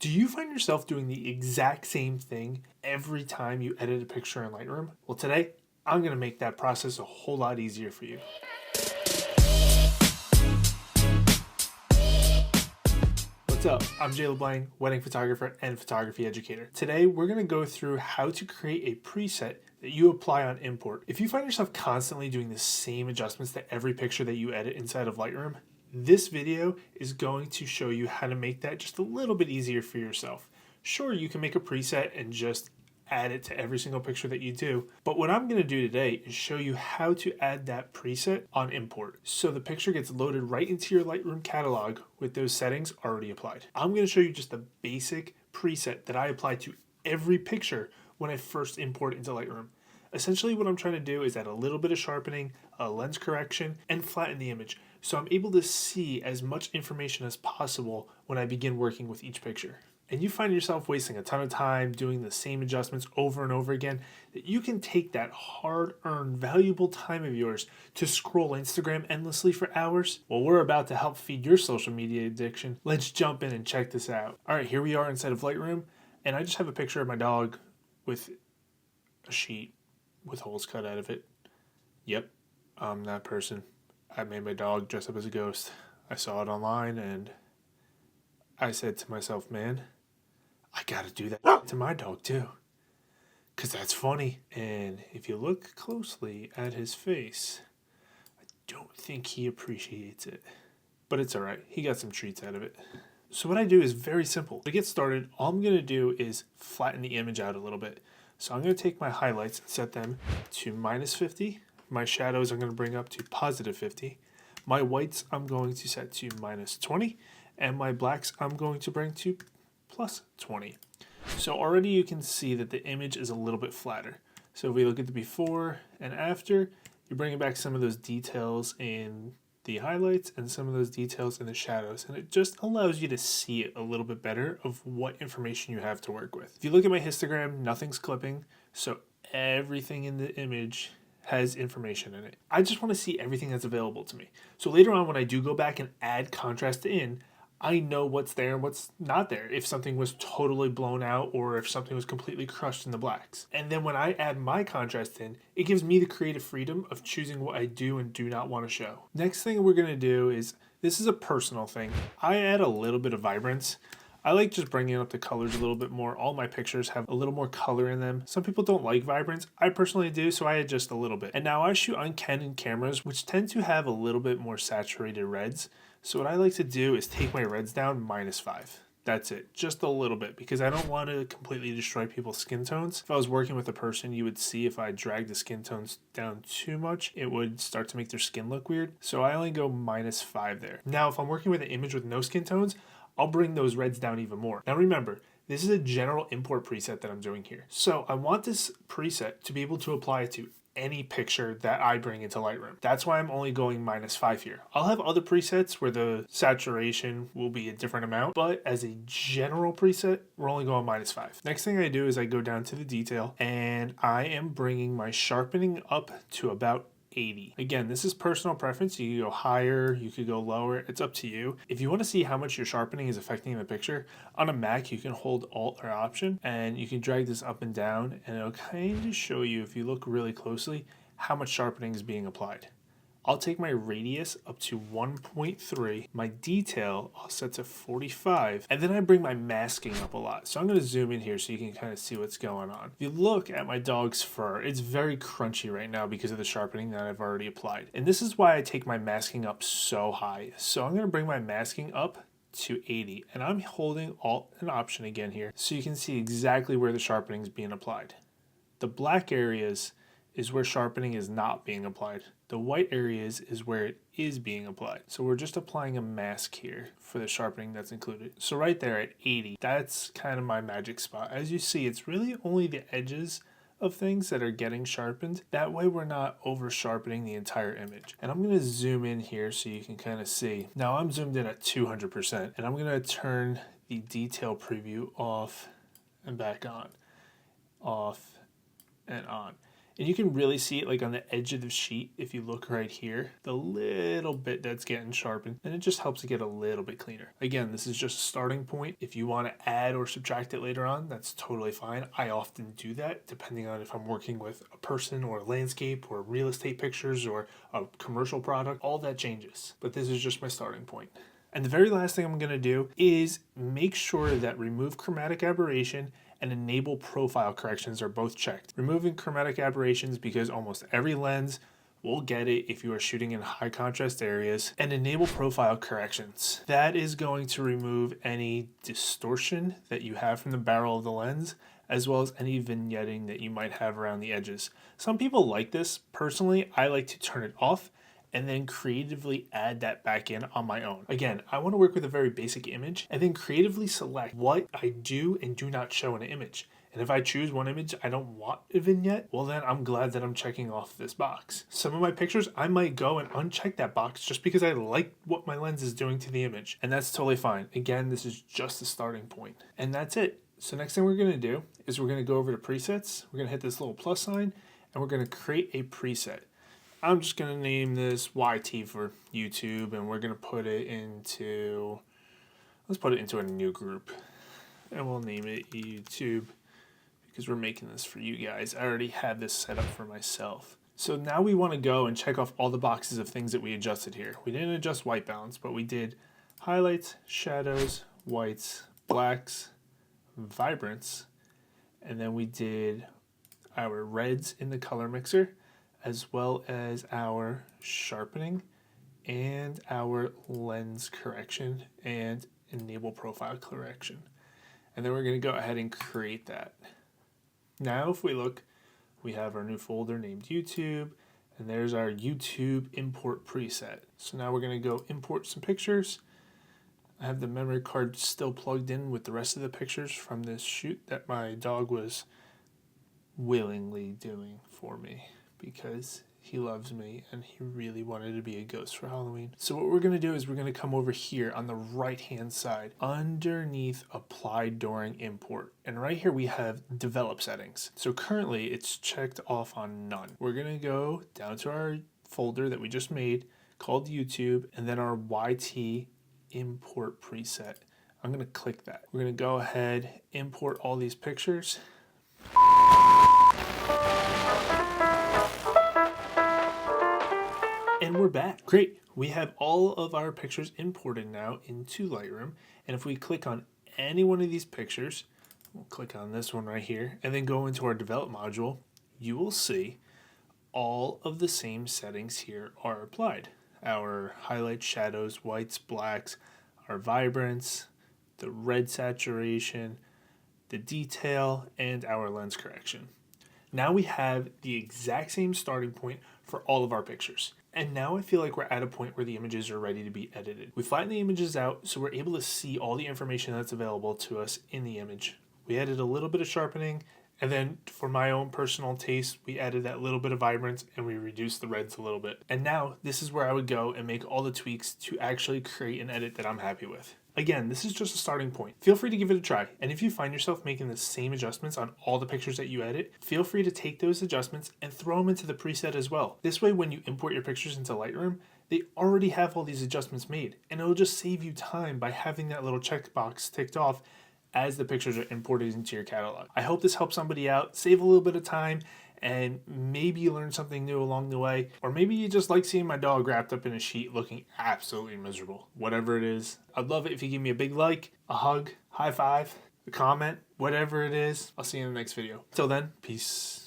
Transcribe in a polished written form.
Do you find yourself doing the exact same thing every time you edit a picture in Lightroom? Well, today, I'm going to make that process a whole lot easier for you. What's up? I'm Jay LeBlanc, wedding photographer and photography educator. Today, we're going to go through how to create a preset that you apply on import. If you find yourself constantly doing the same adjustments to every picture that you edit inside of Lightroom, this video is going to show you how to make that just a little bit easier for yourself. Sure, you can make a preset and just add it to every single picture that you do, but what I'm going to do today is show you how to add that preset on import so the picture gets loaded right into your Lightroom catalog with those settings already applied. I'm going to show you just the basic preset that I apply to every picture when I first import into Lightroom. Essentially what I'm trying to do is add a little bit of sharpening, a lens correction, and flatten the image so I'm able to see as much information as possible when I begin working with each picture. And you find yourself wasting a ton of time doing the same adjustments over and over again, that you can take that hard-earned, valuable time of yours to scroll Instagram endlessly for hours? Well, we're about to help feed your social media addiction. Let's jump in and check this out. All right, here we are inside of Lightroom, and I just have a picture of my dog with a sheet with holes cut out of it. Yep, I'm that person. I made my dog dress up as a ghost. I saw it online and I said to myself, man, I gotta do that to my dog too. Because that's funny. And if you look closely at his face, I don't think he appreciates it. But it's alright, he got some treats out of it. So what I do is very simple. To get started, all I'm gonna do is flatten the image out a little bit. So I'm gonna take my highlights and set them to -50. My shadows I'm going to bring up to +50. My whites I'm going to set to -20. And my blacks I'm going to bring to +20. So already you can see that the image is a little bit flatter. So if we look at the before and after, you're bringing back some of those details in the highlights and some of those details in the shadows. And it just allows you to see it a little bit better of what information you have to work with. If you look at my histogram, nothing's clipping. So everything in the image has information in it. I just want to see everything that's available to me. So later on when I do go back and add contrast in, I know what's there and what's not there. If something was totally blown out or if something was completely crushed in the blacks. And then when I add my contrast in, it gives me the creative freedom of choosing what I do and do not want to show. Next thing we're going to do is, this is a personal thing. I add a little bit of vibrance. I like just bringing up the colors a little bit more. All my pictures have a little more color in them. Some people don't like vibrance. I personally do, so I adjust a little bit. And now I shoot on Canon cameras, which tend to have a little bit more saturated reds. So what I like to do is take my reds down -5. That's it, just a little bit, because I don't want to completely destroy people's skin tones. If I was working with a person, you would see if I dragged the skin tones down too much, it would start to make their skin look weird. So I only go -5 there. Now, if I'm working with an image with no skin tones, I'll bring those reds down even more. Now remember, this is a general import preset that I'm doing here. So I want this preset to be able to apply to any picture that I bring into Lightroom. That's why I'm only going -5 here. I'll have other presets where the saturation will be a different amount, but as a general preset, we're only going -5. Next thing I do is I go down to the detail and I am bringing my sharpening up to about 80. Again, this is personal preference. You can go higher, you could go lower. It's up to you. If you want to see how much your sharpening is affecting the picture, on a Mac, you can hold Alt or Option and you can drag this up and down and it'll kind of show you, if you look really closely, how much sharpening is being applied. I'll take my radius up to 1.3, my detail I'll set to 45, and then I bring my masking up a lot. So I'm going to zoom in here so you can kind of see what's going on. If you look at my dog's fur, it's very crunchy right now because of the sharpening that I've already applied. And this is why I take my masking up so high. So I'm going to bring my masking up to 80, and I'm holding Alt and Option again here so you can see exactly where the sharpening is being applied. The black areas is where sharpening is not being applied. The white areas is where it is being applied. So we're just applying a mask here for the sharpening that's included. So right there at 80, that's kind of my magic spot. As you see, it's really only the edges of things that are getting sharpened. That way we're not over sharpening the entire image. And I'm going to zoom in here so you can kind of see. Now I'm zoomed in at 200% and I'm going to turn the detail preview off and back on, off and on. And you can really see it like on the edge of the sheet if you look right here, the little bit that's getting sharpened, and it just helps it get a little bit cleaner. Again, this is just a starting point. If you want to add or subtract it later on, that's totally fine. I often do that depending on if I'm working with a person or a landscape or real estate pictures or a commercial product. All that changes, but this is just my starting point. And the very last thing I'm going to do is make sure that remove chromatic aberration and enable profile corrections are both checked. Removing chromatic aberrations because almost every lens will get it if you are shooting in high contrast areas, and enable profile corrections. That is going to remove any distortion that you have from the barrel of the lens, as well as any vignetting that you might have around the edges. Some people like this. Personally, I like to turn it off and then creatively add that back in on my own. Again, I want to work with a very basic image and then creatively select what I do and do not show in an image. And if I choose one image I don't want a vignette, well then I'm glad that I'm checking off this box. Some of my pictures, I might go and uncheck that box just because I like what my lens is doing to the image. And that's totally fine. Again, this is just a starting point. And that's it. So next thing we're gonna do is we're gonna go over to presets. We're gonna hit this little plus sign and we're gonna create a preset. I'm just going to name this YT for YouTube, and we're going to put it into, let's put it into a new group, and we'll name it YouTube because we're making this for you guys. I already have this set up for myself. So now we want to go and check off all the boxes of things that we adjusted here. We didn't adjust white balance, but we did highlights, shadows, whites, blacks, vibrance, and then we did our reds in the color mixer, as well as our sharpening and our lens correction and enable profile correction. And then we're going to go ahead and create that. Now if we look, we have our new folder named YouTube, and there's our YouTube import preset. So now we're going to go import some pictures. I have the memory card still plugged in with the rest of the pictures from this shoot that my dog was willingly doing for me, because he loves me and he really wanted to be a ghost for Halloween. So what we're going to do is we're going to come over here on the right hand side underneath apply during import, and right here we have develop settings. So currently it's checked off on none. We're going to go down to our folder that we just made called YouTube, and then our YT import preset. I'm going to click that. We're going to go ahead, import all these pictures. And we're back. Great. We have all of our pictures imported now into Lightroom. And if we click on any one of these pictures, we'll click on this one right here, and then go into our develop module, you will see all of the same settings here are applied. Our highlights, shadows, whites, blacks, our vibrance, the red saturation, the detail, and our lens correction. Now we have the exact same starting point for all of our pictures. And now I feel like we're at a point where the images are ready to be edited. We flatten the images out so we're able to see all the information that's available to us in the image. We added a little bit of sharpening, and then for my own personal taste, we added that little bit of vibrance and we reduced the reds a little bit. And now this is where I would go and make all the tweaks to actually create an edit that I'm happy with. Again, this is just a starting point. Feel free to give it a try. And if you find yourself making the same adjustments on all the pictures that you edit, feel free to take those adjustments and throw them into the preset as well. This way, when you import your pictures into Lightroom, they already have all these adjustments made, and it'll just save you time by having that little checkbox ticked off as the pictures are imported into your catalog. I hope this helps somebody out, save a little bit of time, and maybe you learn something new along the way, or maybe you just like seeing my dog wrapped up in a sheet looking absolutely miserable. Whatever it is, I'd love it if you give me a big like, a hug, high five, a comment, whatever it is. I'll see you in the next video. Till then, peace.